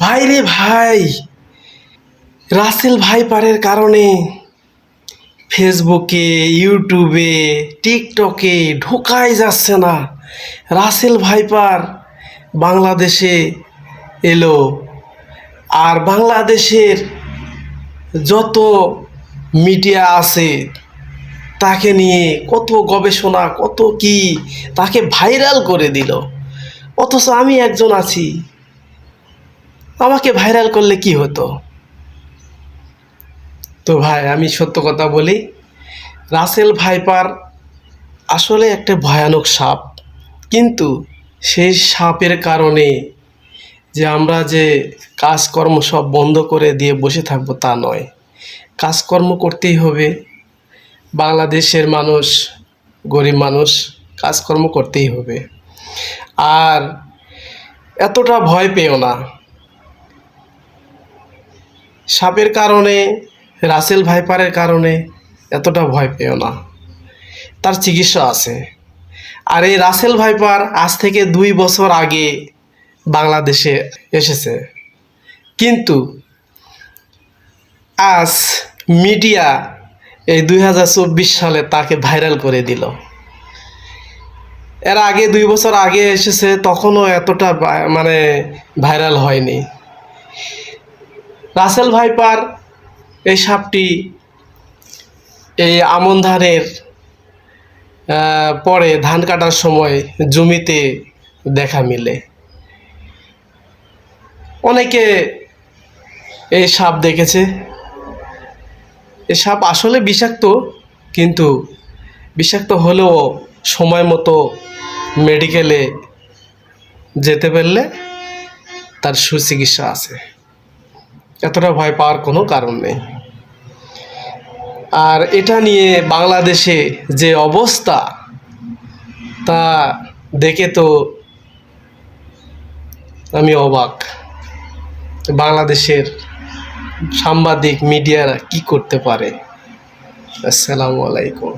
ভাই রে ভাই, রাসেল ভাইপারের কারণে ফেসবুকে, ইউটিউবে, টিকটকে ঢোকাই যাচ্ছে না। রাসেল ভাইপার বাংলাদেশে এলো, আর বাংলাদেশের যত মিডিয়া আছে তাকে নিয়ে কত গবেষণা, কত কি তাকে ভাইরাল করে দিল। অথচ আমি একজন আছি, আমাকে ভাইরাল করলে কি হতো? তো ভাই, আমি সত্য কথা বলি, রাসেল ভাইপার আসলে একটা ভয়ানক সাপ। কিন্তু সেই সাপের কারণে যে আমরা যে কাজকর্ম সব বন্ধ করে দিয়ে বসে থাকবো তা নয়। কাজকর্ম করতেই হবে। বাংলাদেশের মানুষ, গরিব মানুষ, কাজকর্ম করতেই হবে। আর এতটা ভয় পেও না। সাপের কারণে, রাসেল ভাইপারের কারণে এতটা ভয় পেও না। তার চিকিৎসা আছে। আর এই রাসেল ভাইপার আজ থেকে 2 বছর আগে বাংলাদেশে এসেছে, কিন্তু আজ মিডিয়া এই 2024 সালে তাকে ভাইরাল করে দিল। এর আগে 2 বছর আগে এসেছে, তখনও এতটা ভাইরাল হয়নি। রাসেল ভাইপার এই সাপটি এই আমন ধানের পরে ধান কাটার সময় জমিতে দেখা মিলে। অনেকে এই সাপ দেখেছে। এই সাপ আসলে বিষাক্ত, কিন্তু বিষাক্ত হলেও সময় মতো মেডিকেলে যেতে পারলে তার সুচিকিৎসা আছে। এতটা ভয় পাওয়ার কোনো কারণ নেই। আর এটা নিয়ে বাংলাদেশে যে অবস্থা, তা দেখে তো আমি অবাক। বাংলাদেশের সাংবাদিক, মিডিয়ারা কি করতে পারে। আসসালামু আলাইকুম।